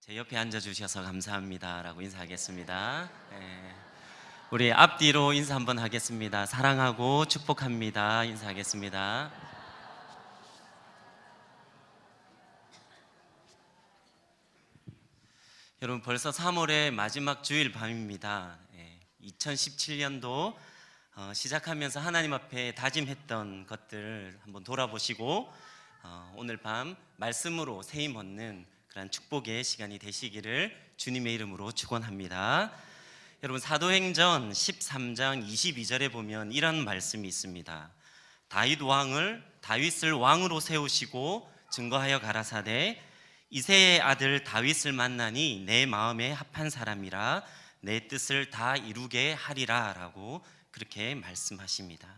제 옆에 앉아주셔서 감사합니다라고 인사하겠습니다. 우리 앞뒤로 인사 한번 하겠습니다. 사랑하고 축복합니다. 인사하겠습니다. 여러분, 벌써 3월의 마지막 주일 밤입니다. 2017년도 시작하면서 하나님 앞에 다짐했던 것들 한번 돌아보시고 오늘 밤 말씀으로 세임 얻는 그런 축복의 시간이 되시기를 주님의 이름으로 축원합니다. 여러분, 사도행전 13장 22절에 보면 이런 말씀이 있습니다. 다윗을 왕으로 세우시고 증거하여 가라사대 이새의 아들 다윗을 만나니 내 마음에 합한 사람이라 내 뜻을 다 이루게 하리라 라고 그렇게 말씀하십니다.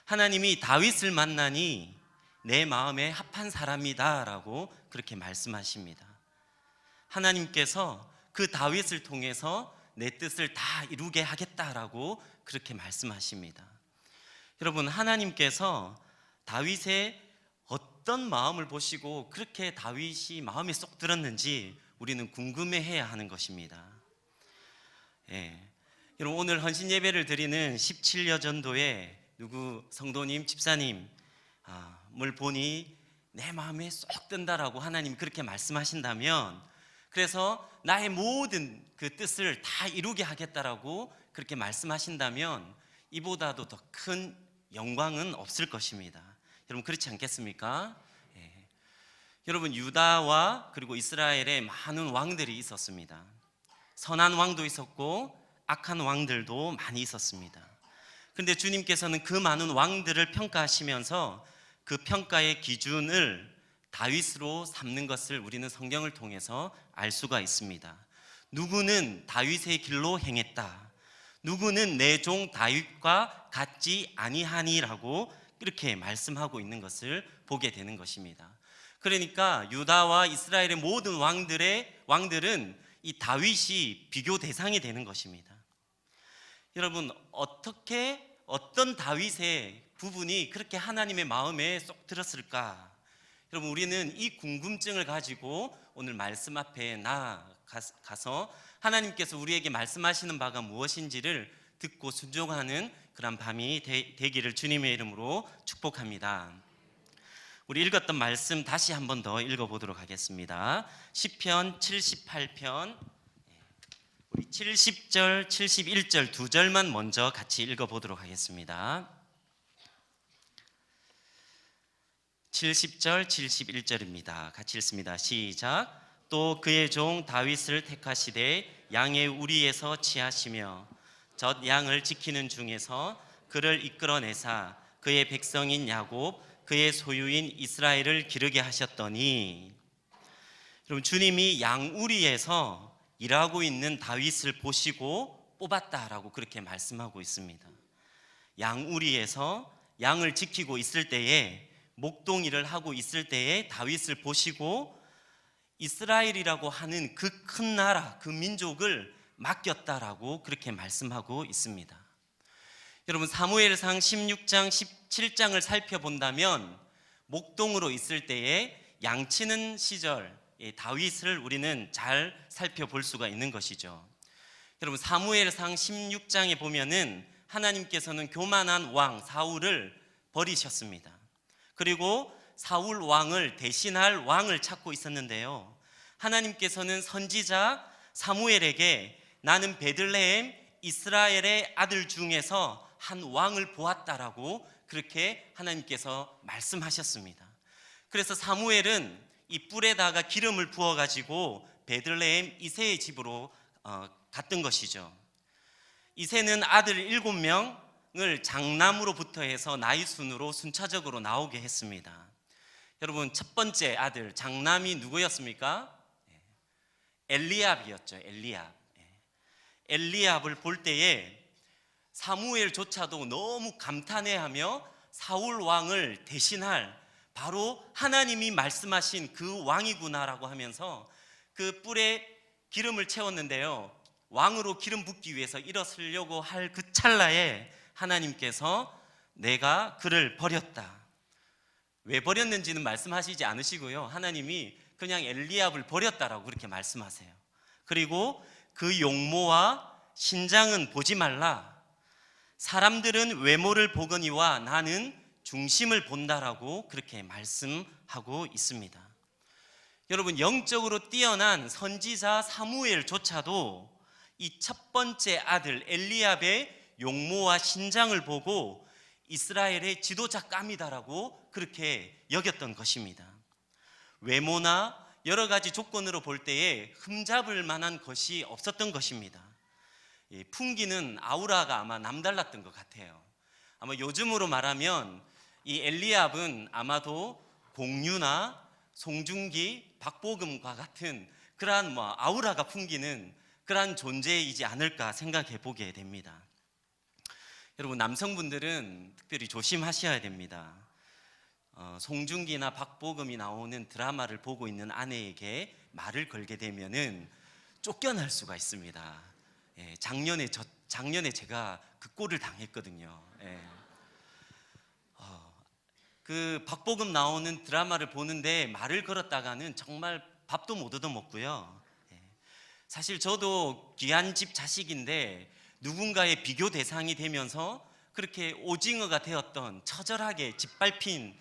하나님이 다윗을 만나니 내 마음에 합한 사람이다 라고 그렇게 말씀하십니다. 하나님께서 그 다윗을 통해서 내 뜻을 다 이루게 하겠다라고 그렇게 말씀하십니다. 여러분, 하나님께서 다윗의 어떤 마음을 보시고 그렇게 다윗이 마음에 쏙 들었는지 우리는 궁금해해야 하는 것입니다. 여러분, 오늘 헌신 예배를 드리는 17여 전도에 누구 성도님, 집사님 뭘 보니 내 마음에 쏙 든다라고 하나님이 그렇게 말씀하신다면, 그래서 나의 모든 그 뜻을 다 이루게 하겠다라고 그렇게 말씀하신다면 이보다도 더 큰 영광은 없을 것입니다. 여러분, 그렇지 않겠습니까? 여러분, 유다와 그리고 이스라엘에 많은 왕들이 있었습니다. 선한 왕도 있었고 악한 왕들도 많이 있었습니다. 그런데 주님께서는 그 많은 왕들을 평가하시면서 그 평가의 기준을 다윗으로 삼는 것을 우리는 성경을 통해서 알 수가 있습니다. 누구는 다윗의 길로 행했다, 누구는 내 종 다윗과 같지 아니하니라고 이렇게 말씀하고 있는 것을 보게 되는 것입니다. 그러니까 유다와 이스라엘의 모든 왕들은 이 다윗이 비교 대상이 되는 것입니다. 여러분, 어떤 다윗의 부분이 그렇게 하나님의 마음에 쏙 들었을까? 여러분, 우리는 이 궁금증을 가지고 오늘 말씀 앞에 나아가서 하나님께서 우리에게 말씀하시는 바가 무엇인지를 듣고 순종하는 그런 밤이 되기를 주님의 이름으로 축복합니다. 우리 읽었던 말씀 다시 한 번 더 읽어보도록 하겠습니다. 시편 78편 우리 70절, 71절 두 절만 먼저 같이 읽어보도록 하겠습니다. 70절, 71절입니다. 같이 읽습니다. 시작. 또 그의 종 다윗을 택하시되 양의 우리에서 취하시며 젖 양을 지키는 중에서 그를 이끌어내사 그의 백성인 야곱 그의 소유인 이스라엘을 기르게 하셨더니, 여러분, 주님이 양우리에서 일하고 있는 다윗을 보시고 뽑았다라고 그렇게 말씀하고 있습니다. 양우리에서 양을 지키고 있을 때에, 목동 일을 하고 있을 때에 다윗을 보시고 이스라엘이라고 하는 그 큰 나라, 그 민족을 맡겼다라고 그렇게 말씀하고 있습니다. 여러분, 사무엘상 16장, 17장을 살펴본다면 목동으로 있을 때에 양치는 시절 다윗을 우리는 잘 살펴볼 수가 있는 것이죠. 여러분, 사무엘상 16장에 보면은 하나님께서는 교만한 왕 사울을 버리셨습니다. 그리고 사울 왕을 대신할 왕을 찾고 있었는데요, 하나님께서는 선지자 사무엘에게 나는 베들레헴 이스라엘의 아들 중에서 한 왕을 보았다라고 그렇게 하나님께서 말씀하셨습니다. 그래서 사무엘은 이 뿔에다가 기름을 부어가지고 베들레헴 이새의 집으로 갔던 것이죠. 이새는 아들 7명을 장남으로부터 해서 나이 순으로 순차적으로 나오게 했습니다. 여러분, 첫 번째 아들 장남이 누구였습니까? 엘리압이었죠. 엘리압을 볼 때에 사무엘조차도 너무 감탄해하며 사울 왕을 대신할 바로 하나님이 말씀하신 그 왕이구나라고 하면서 그 뿔에 기름을 채웠는데요, 왕으로 기름 붓기 위해서 일어서려고 할 그 찰나에 하나님께서 내가 그를 버렸다. 왜 버렸는지는 말씀하시지 않으시고요, 하나님이 그냥 엘리압을 버렸다라고 그렇게 말씀하세요. 그리고 그 용모와 신장은 보지 말라. 사람들은 외모를 보거니와 나는 중심을 본다라고 그렇게 말씀하고 있습니다. 여러분, 영적으로 뛰어난 선지자 사무엘조차도 이 첫 번째 아들 엘리압의 용모와 신장을 보고 이스라엘의 지도자감이다라고 그렇게 여겼던 것입니다. 외모나 여러 가지 조건으로 볼 때에 흠잡을 만한 것이 없었던 것입니다. 풍기는 아우라가 아마 남달랐던 것 같아요. 아마 요즘으로 말하면 이 엘리압은 아마도 공유나 송중기, 박보검과 같은 그러한 아우라가 풍기는 그러한 존재이지 않을까 생각해 보게 됩니다. 여러분, 남성분들은 특별히 조심하셔야 됩니다. 송중기나 박보검이 나오는 드라마를 보고 있는 아내에게 말을 걸게 되면은 쫓겨날 수가 있습니다. 작년에 제가 그 꼴을 당했거든요. 그 박보검 나오는 드라마를 보는데 말을 걸었다가는 정말 밥도 못 얻어먹고요. 사실 저도 귀한 집 자식인데 누군가의 비교 대상이 되면서 그렇게 오징어가 되었던, 처절하게 짓밟힌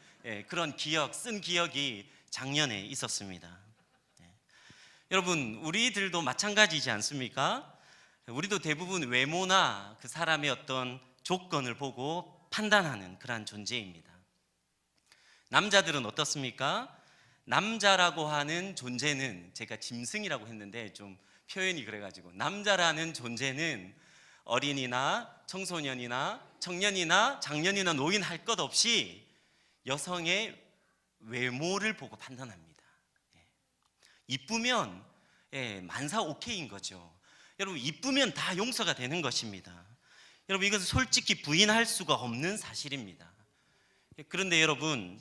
그런 쓴 기억이 작년에 있었습니다. 여러분, 우리들도 마찬가지지 않습니까? 우리도 대부분 외모나 그 사람의 어떤 조건을 보고 판단하는 그러한 존재입니다. 남자들은 어떻습니까? 남자라고 하는 존재는, 제가 짐승이라고 했는데 좀 표현이 그래가지고, 남자라는 존재는 어린이나 청소년이나 청년이나 장년이나 노인 할 것 없이 여성의 외모를 보고 판단합니다. 이쁘면 만사 오케이인 거죠. 여러분, 이쁘면 다 용서가 되는 것입니다. 여러분, 이것은 솔직히 부인할 수가 없는 사실입니다. 그런데 여러분,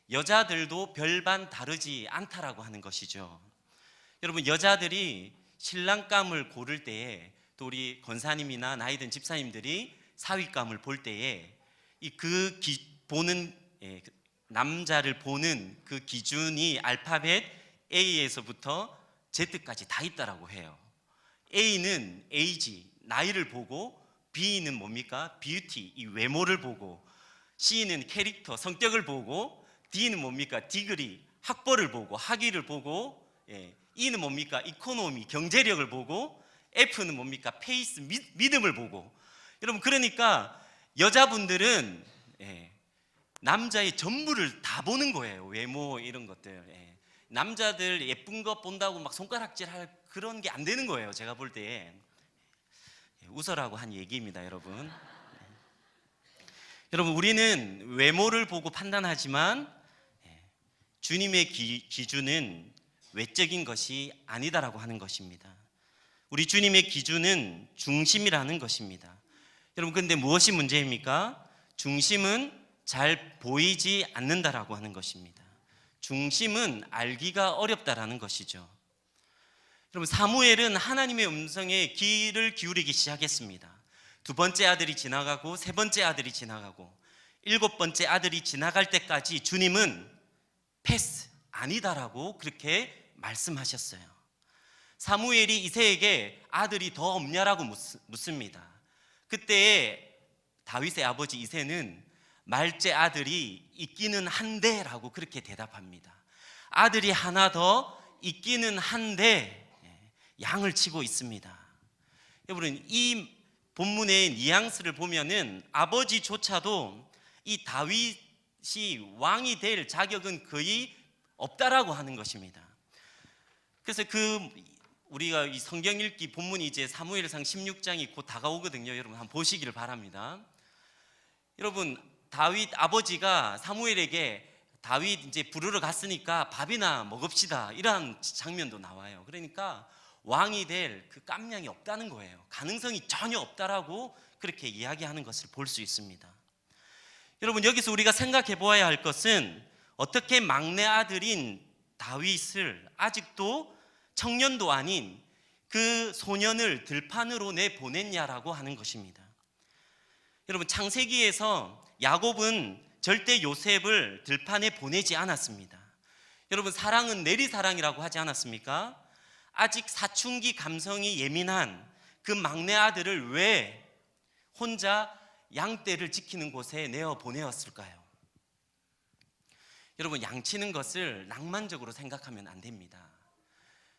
여자들도 별반 다르지 않다라고 하는 것이죠. 여러분, 여자들이 신랑감을 고를 때에, 또 우리 권사님이나 나이든 집사님들이 사위감을 볼 때에 남자를 보는 그 기준이 알파벳 A에서부터 Z까지 다 있다라고 해요. A는 에이지, 나이를 보고, B는 뭡니까? 뷰티, 이 외모를 보고, C는 캐릭터, 성격을 보고, D는 뭡니까? 디그리, 학벌을 보고, 학위를 보고, E는 뭡니까? 이코노미, 경제력을 보고, F는 뭡니까? 페이스, 믿음을 보고. 여러분, 그러니까 여자분들은 남자의 전부를 다 보는 거예요. 외모 이런 것들. 남자들 예쁜 것 본다고 막 손가락질할 그런 게 안 되는 거예요. 제가 볼 때. 웃어라고 한 얘기입니다, 여러분. 여러분, 우리는 외모를 보고 판단하지만 주님의 기준은 외적인 것이 아니다라고 하는 것입니다. 우리 주님의 기준은 중심이라는 것입니다. 여러분, 근데 무엇이 문제입니까? 중심은 잘 보이지 않는다라고 하는 것입니다. 중심은 알기가 어렵다라는 것이죠. 여러분, 사무엘은 하나님의 음성에 귀를 기울이기 시작했습니다. 두 번째 아들이 지나가고, 세 번째 아들이 지나가고, 일곱 번째 아들이 지나갈 때까지 주님은 패스, 아니다라고 그렇게 말씀하셨어요. 사무엘이 이새에게 아들이 더 없냐라고 묻습니다. 그때 다윗의 아버지 이새는 말째 아들이 있기는 한데라고 그렇게 대답합니다. 아들이 하나 더 있기는 한데 양을 치고 있습니다. 여러분, 이 본문의 뉘앙스를 보면은 아버지조차도 이 다윗이 왕이 될 자격은 거의 없다라고 하는 것입니다. 그래서 우리가 이 성경 읽기 본문이 이제 사무엘상 16장이 곧 다가오거든요. 여러분, 한번 보시기를 바랍니다. 여러분, 다윗 아버지가 사무엘에게 다윗 이제 부르러 갔으니까 밥이나 먹읍시다, 이러한 장면도 나와요. 그러니까 왕이 될 그 깜냥이 없다는 거예요. 가능성이 전혀 없다라고 그렇게 이야기하는 것을 볼 수 있습니다. 여러분, 여기서 우리가 생각해 보아야 할 것은 어떻게 막내 아들인 다윗을, 아직도 청년도 아닌 그 소년을 들판으로 내보냈냐라고 하는 것입니다. 여러분, 창세기에서 야곱은 절대 요셉을 들판에 보내지 않았습니다. 여러분, 사랑은 내리사랑이라고 하지 않았습니까? 아직 사춘기 감성이 예민한 그 막내 아들을 왜 혼자 양떼를 지키는 곳에 내어 보내었을까요? 여러분, 양치는 것을 낭만적으로 생각하면 안 됩니다.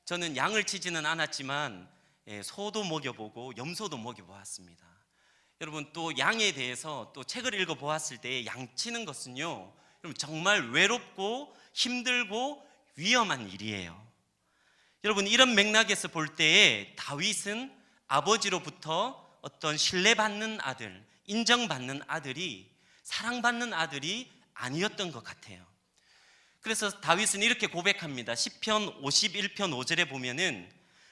저는 양을 치지는 않았지만 소도 먹여보고 염소도 먹여보았습니다. 여러분, 또 양에 대해서 또 책을 읽어보았을 때 양치는 것은요, 여러분, 정말 외롭고 힘들고 위험한 일이에요. 여러분, 이런 맥락에서 볼 때에 다윗은 아버지로부터 어떤 신뢰받는 아들, 인정받는 아들이, 사랑받는 아들이 아니었던 것 같아요. 그래서 다윗은 이렇게 고백합니다. 시편 51편 5절에 보면은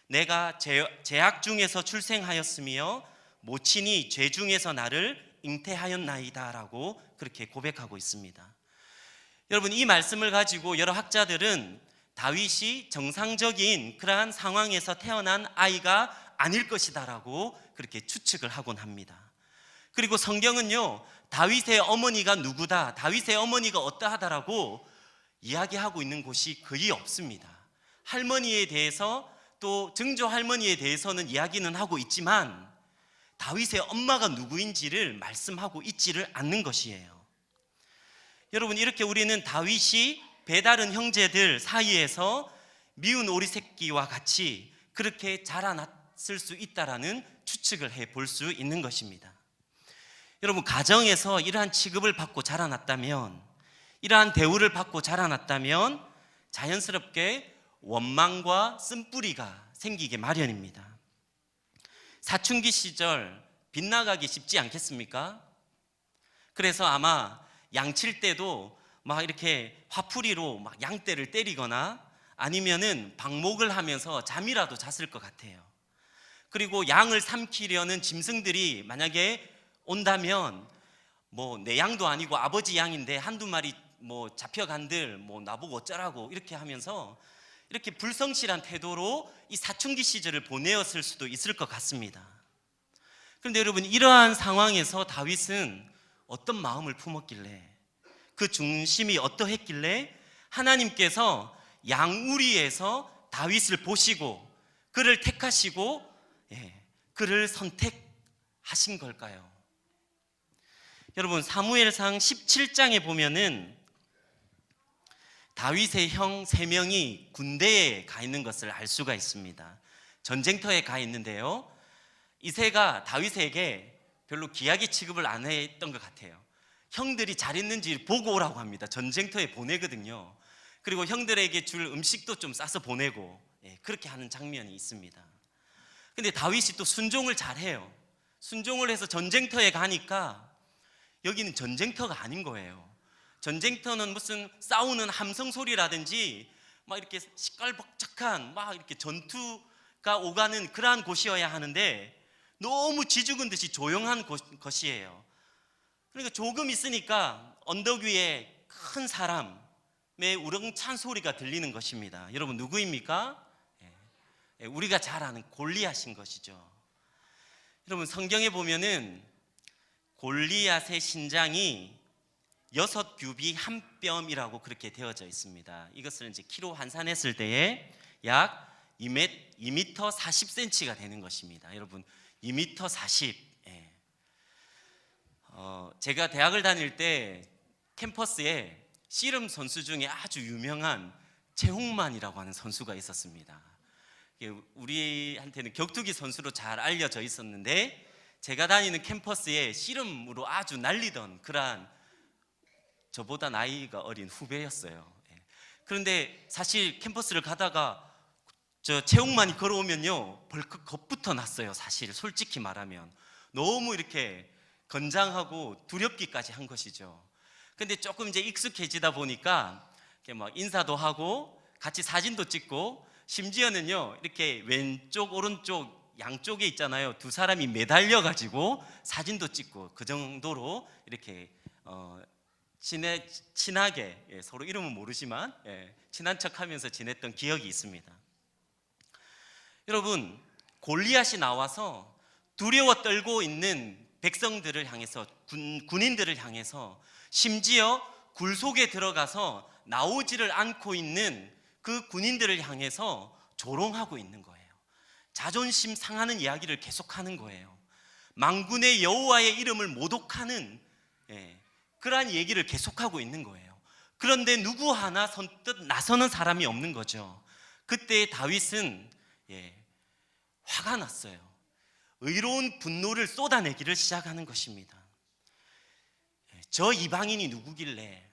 내가 제약 중에서 출생하였으며 모친이 죄 중에서 나를 잉태하였나이다 라고 그렇게 고백하고 있습니다. 여러분, 이 말씀을 가지고 여러 학자들은 다윗이 정상적인 그러한 상황에서 태어난 아이가 아닐 것이다 라고 그렇게 추측을 하곤 합니다. 그리고 성경은요, 다윗의 어머니가 누구다, 다윗의 어머니가 어떠하다라고 이야기하고 있는 곳이 거의 없습니다. 할머니에 대해서, 또 증조 할머니에 대해서는 이야기는 하고 있지만 다윗의 엄마가 누구인지를 말씀하고 있지를 않는 것이에요. 여러분, 이렇게 우리는 다윗이 배다른 형제들 사이에서 미운 오리 새끼와 같이 그렇게 자라났을 수 있다라는 추측을 해볼 수 있는 것입니다. 여러분, 가정에서 이러한 취급을 받고 자라났다면, 이러한 대우를 받고 자라났다면 자연스럽게 원망과 쓴뿌리가 생기게 마련입니다. 사춘기 시절 빗나가기 쉽지 않겠습니까? 그래서 아마 양칠 때도 막 이렇게 화풀이로 막 양떼를 때리거나 아니면은 방목을 하면서 잠이라도 잤을 것 같아요. 그리고 양을 삼키려는 짐승들이 만약에 온다면 뭐 내 양도 아니고 아버지 양인데 한두 마리 뭐 잡혀간들 뭐 나보고 어쩌라고 이렇게 하면서 이렇게 불성실한 태도로 이 사춘기 시절을 보내었을 수도 있을 것 같습니다. 그런데 여러분, 이러한 상황에서 다윗은 어떤 마음을 품었길래, 그 중심이 어떠했길래 하나님께서 양우리에서 다윗을 보시고 그를 택하시고 그를 선택하신 걸까요? 여러분, 사무엘상 17장에 보면은 다윗의 형 3명이 군대에 가 있는 것을 알 수가 있습니다. 전쟁터에 가 있는데요, 이새가 다윗에게 별로 귀하게 취급을 안 했던 것 같아요. 형들이 잘 있는지 보고 오라고 합니다. 전쟁터에 보내거든요. 그리고 형들에게 줄 음식도 좀 싸서 보내고 그렇게 하는 장면이 있습니다. 근데 다윗이 또 순종을 잘해요. 순종을 해서 전쟁터에 가니까 여기는 전쟁터가 아닌 거예요. 전쟁터는 무슨 싸우는 함성 소리라든지 막 이렇게 시끌벅적한 막 이렇게 전투가 오가는 그러한 곳이어야 하는데 너무 쥐죽은 듯이 조용한 것이에요. 그러니까 조금 있으니까 언덕 위에 큰 사람의 우렁찬 소리가 들리는 것입니다. 여러분, 누구입니까? 우리가 잘 아는 골리앗인 것이죠. 여러분, 성경에 보면은 골리앗의 신장이 6규비 1뼘이라고 그렇게 되어져 있습니다. 이것을 이제 키로 환산했을 때에 약 2m 40cm가 되는 것입니다. 여러분, 2m 40. 제가 대학을 다닐 때 캠퍼스에 씨름 선수 중에 아주 유명한 최홍만이라고 하는 선수가 있었습니다. 우리한테는 격투기 선수로 잘 알려져 있었는데, 제가 다니는 캠퍼스에 씨름으로 아주 날리던 그러한 저보다 나이가 어린 후배였어요. 그런데 사실 캠퍼스를 가다가 저 최홍만이 걸어오면요, 벌컥 겁부터 났어요. 사실 솔직히 말하면 너무 이렇게 건장하고 두렵기까지 한 것이죠. 근데 조금 이제 익숙해지다 보니까 이렇게 막 인사도 하고 같이 사진도 찍고, 심지어는요 이렇게 왼쪽 오른쪽 양쪽에 있잖아요, 두 사람이 매달려 가지고 사진도 찍고, 그 정도로 이렇게 친하게 서로 이름은 모르지만 친한 척하면서 지냈던 기억이 있습니다. 여러분, 골리앗이 나와서 두려워 떨고 있는 백성들을 향해서, 군인들을 향해서 심지어 굴 속에 들어가서 나오지를 않고 있는 그 군인들을 향해서 조롱하고 있는 거예요. 자존심 상하는 이야기를 계속하는 거예요. 만군의 여호와의 이름을 모독하는 그러한 얘기를 계속하고 있는 거예요. 그런데 누구 하나 선뜻 나서는 사람이 없는 거죠. 그때 다윗은 화가 났어요. 의로운 분노를 쏟아내기를 시작하는 것입니다. 저 이방인이 누구길래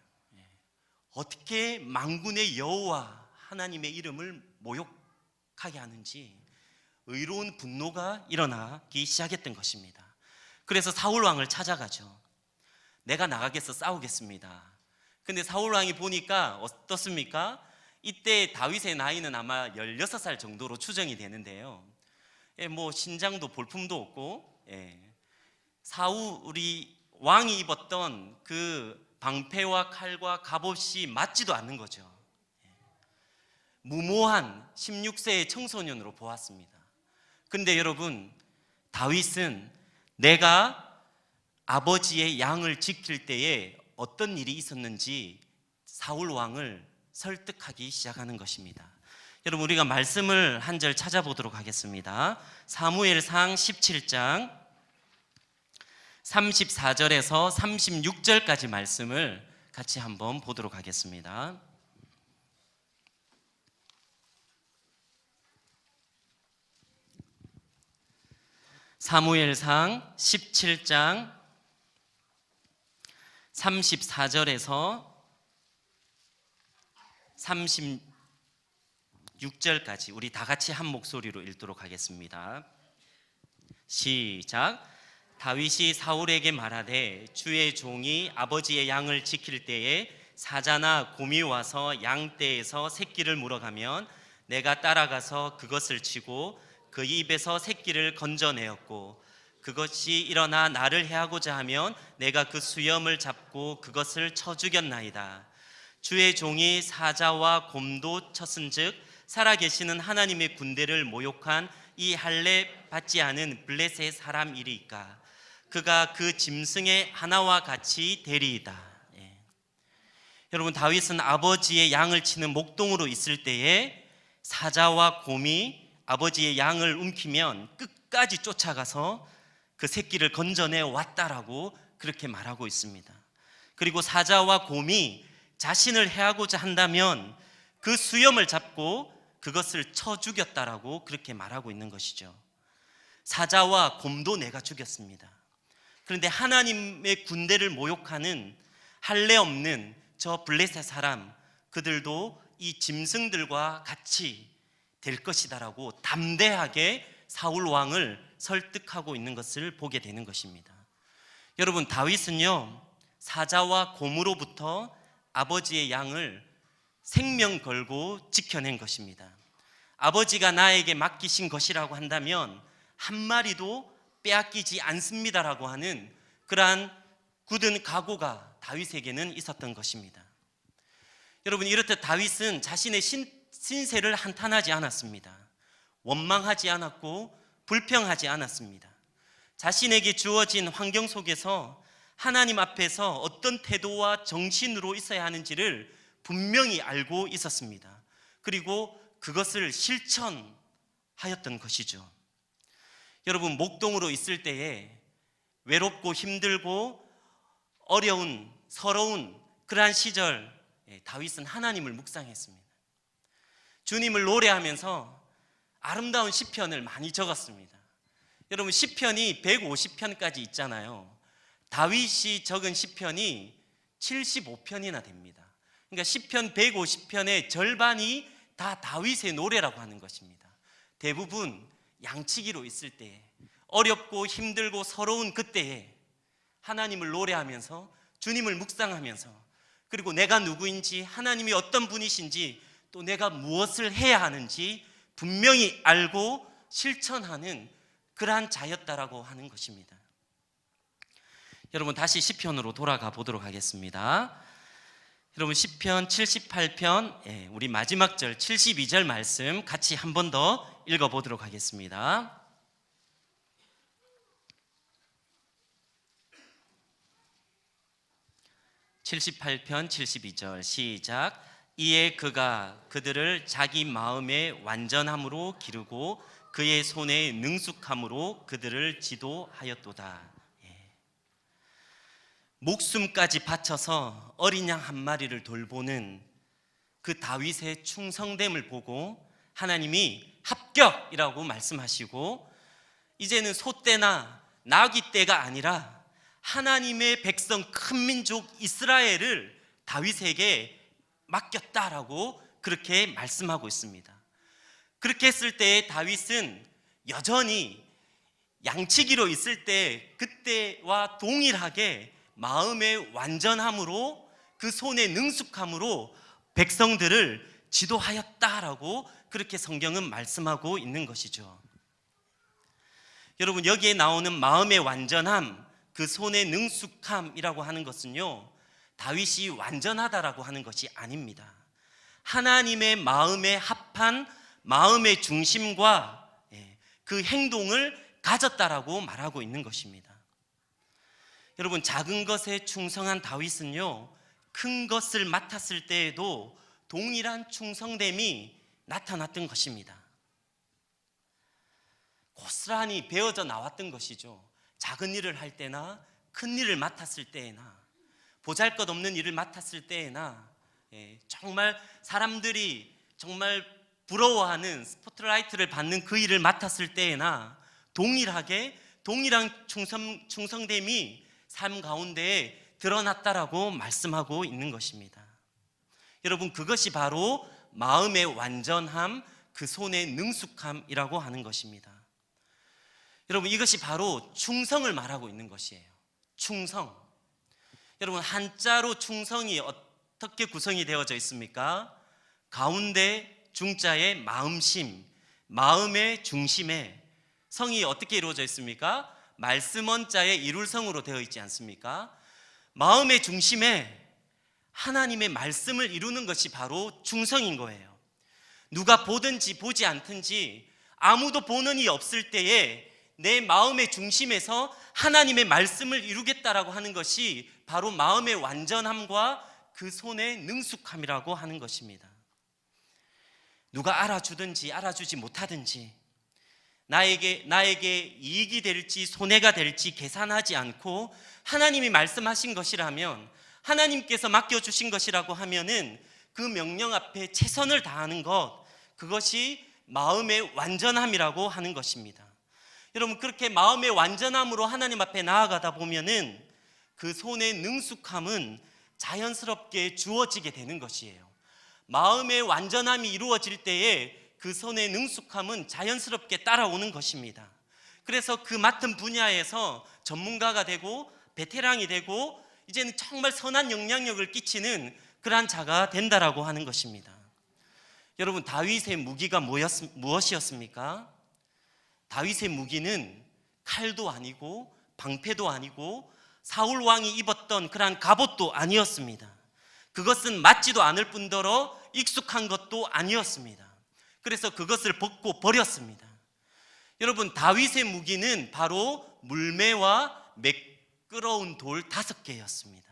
어떻게 만군의 여호와 하나님의 이름을 모욕하게 하는지 의로운 분노가 일어나기 시작했던 것입니다. 그래서 사울 왕을 찾아가죠. 내가 나가겠어 싸우겠습니다. 근데 사울 왕이 보니까 어떻습니까? 이때 다윗의 나이는 아마 16살 정도로 추정이 되는데요. 뭐 신장도 볼품도 없고 사울이 왕이 입었던 그 방패와 칼과 갑옷이 맞지도 않는 거죠. 무모한 16세의 청소년으로 보았습니다. 근데 여러분, 다윗은 내가 아버지의 양을 지킬 때에 어떤 일이 있었는지 사울 왕을 설득하기 시작하는 것입니다. 여러분, 우리가 말씀을 한 절 찾아보도록 하겠습니다. 사무엘상 17장 34절에서 36절까지 말씀을 같이 한번 보도록 하겠습니다. 사무엘상 17장 34절에서 36절까지 우리 다 같이 한 목소리로 읽도록 하겠습니다. 시작. 다윗이 사울에게 말하되 주의 종이 아버지의 양을 지킬 때에 사자나 곰이 와서 양떼에서 새끼를 물어가면 내가 따라가서 그것을 치고 그 입에서 새끼를 건져내었고 그것이 일어나 나를 해하고자 하면 내가 그 수염을 잡고 그것을 쳐 죽였나이다. 주의 종이 사자와 곰도 쳤은즉 살아계시는 하나님의 군대를 모욕한 이 할례 받지 않은 블레셋 사람이리까 그가 그 짐승의 하나와 같이 되리이다. 여러분, 다윗은 아버지의 양을 치는 목동으로 있을 때에 사자와 곰이 아버지의 양을 움키면 끝까지 쫓아가서 그 새끼를 건져내 왔다라고 그렇게 말하고 있습니다. 그리고 사자와 곰이 자신을 해하고자 한다면 그 수염을 잡고 그것을 쳐 죽였다라고 그렇게 말하고 있는 것이죠. 사자와 곰도 내가 죽였습니다. 그런데 하나님의 군대를 모욕하는 할례 없는 저 블레셋 사람, 그들도 이 짐승들과 같이 될 것이다라고 담대하게 사울 왕을 설득하고 있는 것을 보게 되는 것입니다. 여러분, 다윗은요 사자와 곰으로부터 아버지의 양을 생명 걸고 지켜낸 것입니다. 아버지가 나에게 맡기신 것이라고 한다면 한 마리도 빼앗기지 않습니다라고 하는 그러한 굳은 각오가 다윗에게는 있었던 것입니다. 여러분, 이렇듯 다윗은 자신의 신세를 한탄하지 않았습니다. 원망하지 않았고 불평하지 않았습니다. 자신에게 주어진 환경 속에서 하나님 앞에서 어떤 태도와 정신으로 있어야 하는지를 분명히 알고 있었습니다. 그리고 그것을 실천하였던 것이죠. 여러분, 목동으로 있을 때에 외롭고 힘들고 어려운 서러운 그러한 시절 다윗은 하나님을 묵상했습니다. 주님을 노래하면서 아름다운 시편을 많이 적었습니다. 여러분, 시편이 150편까지 있잖아요. 다윗이 적은 시편이 75편이나 됩니다. 그러니까 시편 150편의 절반이 다 다윗의 노래라고 하는 것입니다. 대부분 양치기로 있을 때, 어렵고 힘들고 서러운 그때에 하나님을 노래하면서 주님을 묵상하면서, 그리고 내가 누구인지, 하나님이 어떤 분이신지, 또 내가 무엇을 해야 하는지 분명히 알고 실천하는 그러한 자였다라고 하는 것입니다. 여러분, 다시 시편으로 돌아가 보도록 하겠습니다. 여러분, 시편 78편 우리 마지막 절 72절 말씀 같이 한 번 더 읽어보도록 하겠습니다. 78편 72절 시작. 이에 그가 그들을 자기 마음의 완전함으로 기르고 그의 손의 능숙함으로 그들을 지도하였도다. 목숨까지 바쳐서 어린 양 한 마리를 돌보는 그 다윗의 충성됨을 보고 하나님이 합격이라고 말씀하시고, 이제는 소떼나 나귀 떼가 아니라 하나님의 백성 큰 민족 이스라엘을 다윗에게 맡겼다라고 그렇게 말씀하고 있습니다. 그렇게 했을 때 다윗은 여전히 양치기로 있을 때 그때와 동일하게 마음의 완전함으로 그 손의 능숙함으로 백성들을 지도하였다라고 그렇게 성경은 말씀하고 있는 것이죠. 여러분, 여기에 나오는 마음의 완전함, 그 손의 능숙함이라고 하는 것은요, 다윗이 완전하다라고 하는 것이 아닙니다. 하나님의 마음에 합한 마음의 중심과 그 행동을 가졌다라고 말하고 있는 것입니다. 여러분, 작은 것에 충성한 다윗은요, 큰 것을 맡았을 때에도 동일한 충성됨이 나타났던 것입니다. 고스란히 배워져 나왔던 것이죠. 작은 일을 할 때나 큰 일을 맡았을 때나 보잘것없는 일을 맡았을 때나 정말 사람들이 정말 부러워하는 스포트라이트를 받는 그 일을 맡았을 때나 동일하게 동일한 충성됨이 삶 가운데에 드러났다라고 말씀하고 있는 것입니다. 여러분, 그것이 바로 마음의 완전함, 그 손의 능숙함이라고 하는 것입니다. 여러분, 이것이 바로 충성을 말하고 있는 것이에요. 충성. 여러분, 한자로 충성이 어떻게 구성이 되어져 있습니까? 가운데 중자의 마음심, 마음의 중심에 성이 어떻게 이루어져 있습니까? 말씀원자의 이룰성으로 되어 있지 않습니까? 마음의 중심에 하나님의 말씀을 이루는 것이 바로 충성인 거예요. 누가 보든지 보지 않든지 아무도 보는 이 없을 때에 내 마음의 중심에서 하나님의 말씀을 이루겠다라고 하는 것이 바로 마음의 완전함과 그 손의 능숙함이라고 하는 것입니다. 누가 알아주든지 알아주지 못하든지 나에게 이익이 될지 손해가 될지 계산하지 않고 하나님이 말씀하신 것이라면, 하나님께서 맡겨주신 것이라고 하면은 그 명령 앞에 최선을 다하는 것, 그것이 마음의 완전함이라고 하는 것입니다. 여러분, 그렇게 마음의 완전함으로 하나님 앞에 나아가다 보면은 그 손의 능숙함은 자연스럽게 주어지게 되는 것이에요. 마음의 완전함이 이루어질 때에 그 손의 능숙함은 자연스럽게 따라오는 것입니다. 그래서 그 맡은 분야에서 전문가가 되고 베테랑이 되고 이제는 정말 선한 영향력을 끼치는 그러한 자가 된다라고 하는 것입니다. 여러분, 다윗의 무기가 무엇이었습니까? 다윗의 무기는 칼도 아니고 방패도 아니고 사울 왕이 입었던 그러한 갑옷도 아니었습니다. 그것은 맞지도 않을 뿐더러 익숙한 것도 아니었습니다. 그래서 그것을 벗고 버렸습니다. 여러분, 다윗의 무기는 바로 물매와 매끄러운 돌 5개였습니다.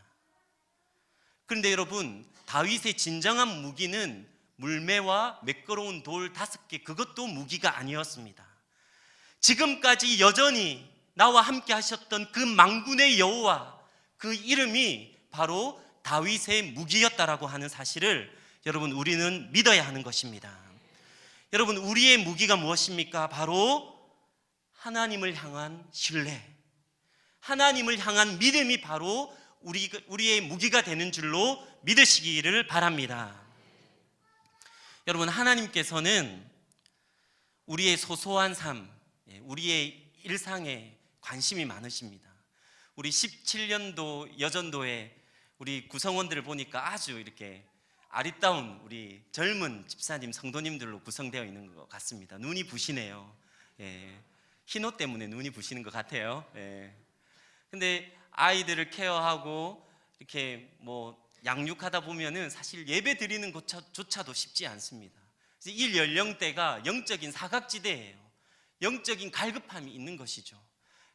그런데 여러분, 다윗의 진정한 무기는 물매와 매끄러운 돌 5개, 그것도 무기가 아니었습니다. 지금까지 여전히 나와 함께 하셨던 그 만군의 여호와, 그 이름이 바로 다윗의 무기였다라고 하는 사실을 여러분, 우리는 믿어야 하는 것입니다. 여러분, 우리의 무기가 무엇입니까? 바로 하나님을 향한 신뢰, 하나님을 향한 믿음이 바로 우리의 무기가 되는 줄로 믿으시기를 바랍니다. 여러분, 하나님께서는 우리의 소소한 삶, 우리의 일상에 관심이 많으십니다. 우리 17년도 여전도에 우리 구성원들을 보니까 아주 이렇게 아리따운 우리 젊은 집사님, 성도님들로 구성되어 있는 것 같습니다. 눈이 부시네요. 흰옷 때문에 눈이 부시는 것 같아요. 근데 아이들을 케어하고 이렇게 양육하다 보면은 사실 예배 드리는 것조차도 쉽지 않습니다. 이 연령대가 영적인 사각지대예요. 영적인 갈급함이 있는 것이죠.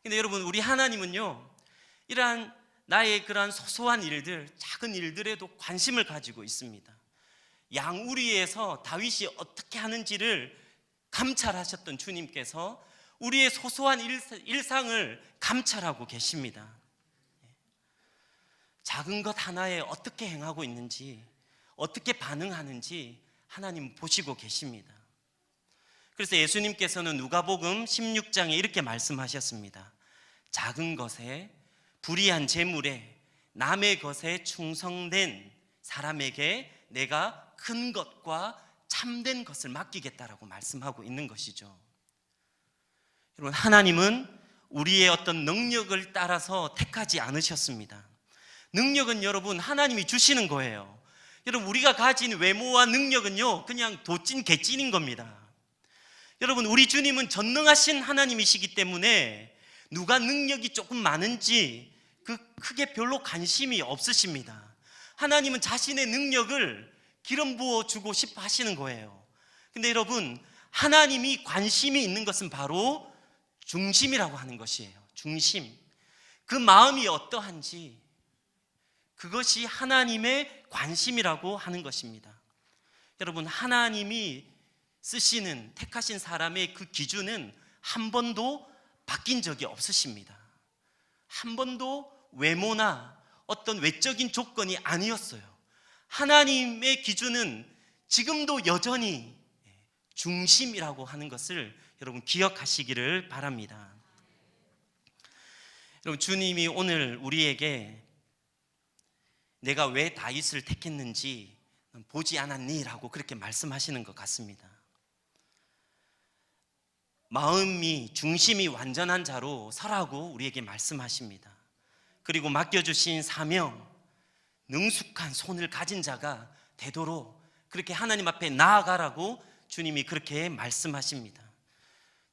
근데 여러분, 우리 하나님은요, 이러한 나의 그러한 소소한 일들, 작은 일들에도 관심을 가지고 있습니다. 양우리에서 다윗이 어떻게 하는지를 감찰하셨던 주님께서 우리의 소소한 일상을 감찰하고 계십니다. 작은 것 하나에 어떻게 행하고 있는지, 어떻게 반응하는지 하나님 보시고 계십니다. 그래서 예수님께서는 누가복음 16장에 이렇게 말씀하셨습니다. 작은 것에, 불의한 재물에, 남의 것에 충성된 사람에게 내가 큰 것과 참된 것을 맡기겠다라고 말씀하고 있는 것이죠. 여러분, 하나님은 우리의 어떤 능력을 따라서 택하지 않으셨습니다. 능력은 여러분 하나님이 주시는 거예요. 여러분, 우리가 가진 외모와 능력은요 그냥 도찐 개찐인 겁니다. 여러분, 우리 주님은 전능하신 하나님이시기 때문에 누가 능력이 조금 많은지 크게 별로 관심이 없으십니다. 하나님은 자신의 능력을 기름 부어주고 싶어 하시는 거예요. 근데 여러분, 하나님이 관심이 있는 것은 바로 중심이라고 하는 것이에요. 중심. 그 마음이 어떠한지, 그것이 하나님의 관심이라고 하는 것입니다. 여러분, 하나님이 쓰시는, 택하신 사람의 그 기준은 한 번도 바뀐 적이 없으십니다. 한 번도 외모나 어떤 외적인 조건이 아니었어요. 하나님의 기준은 지금도 여전히 중심이라고 하는 것을 여러분 기억하시기를 바랍니다. 여러분, 주님이 오늘 우리에게 내가 왜 다윗을 택했는지 보지 않았니? 라고 그렇게 말씀하시는 것 같습니다. 마음이, 중심이 완전한 자로 서라고 우리에게 말씀하십니다. 그리고 맡겨주신 사명, 능숙한 손을 가진 자가 되도록 그렇게 하나님 앞에 나아가라고 주님이 그렇게 말씀하십니다.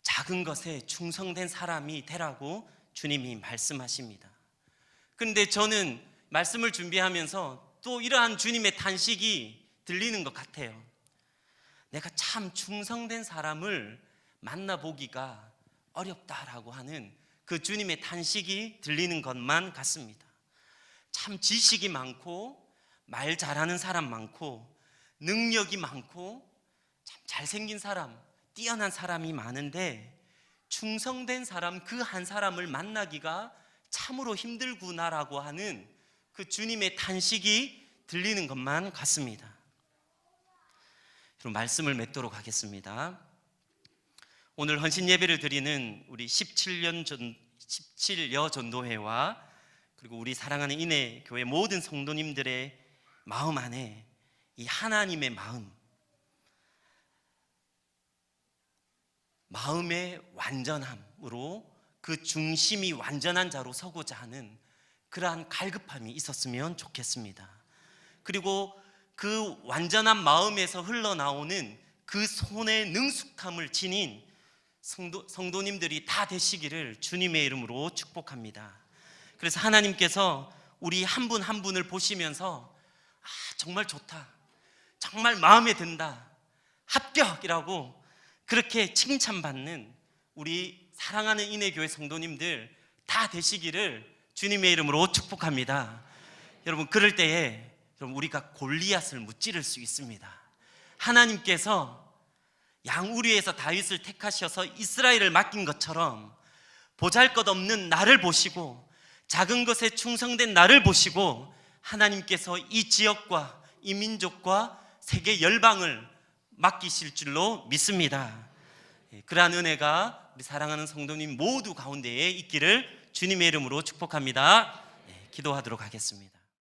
작은 것에 충성된 사람이 되라고 주님이 말씀하십니다. 그런데 저는 말씀을 준비하면서 또 이러한 주님의 탄식이 들리는 것 같아요. 내가 참 충성된 사람을 만나보기가 어렵다라고 하는 그 주님의 탄식이 들리는 것만 같습니다. 참 지식이 많고 말 잘하는 사람 많고 능력이 많고 참 잘생긴 사람, 뛰어난 사람이 많은데 충성된 사람 그 한 사람을 만나기가 참으로 힘들구나라고 하는 그 주님의 탄식이 들리는 것만 같습니다. 그럼 말씀을 맺도록 하겠습니다. 오늘 헌신 예배를 드리는 우리 17여 전도회와 그리고 우리 사랑하는 인해 교회 모든 성도님들의 마음 안에 이 하나님의 마음의 완전함으로 그 중심이 완전한 자로 서고자 하는 그러한 갈급함이 있었으면 좋겠습니다. 그리고 그 완전한 마음에서 흘러나오는 그 손의 능숙함을 지닌 성도님들이 다 되시기를 주님의 이름으로 축복합니다. 그래서 하나님께서 우리 한 분 한 분을 보시면서 정말 좋다, 정말 마음에 든다, 합격이라고 그렇게 칭찬받는 우리 사랑하는 인해교회 성도님들 다 되시기를 주님의 이름으로 축복합니다. 여러분, 그럴 때에 우리가 골리앗을 무찌를 수 있습니다. 하나님께서 양우리에서 다윗을 택하셔서 이스라엘을 맡긴 것처럼 보잘것없는 나를 보시고 작은 것에 충성된 나를 보시고 하나님께서 이 지역과 이 민족과 세계 열방을 맡기실 줄로 믿습니다. 그러한 은혜가 우리 사랑하는 성도님 모두 가운데에 있기를 주님의 이름으로 축복합니다. 기도하도록 하겠습니다.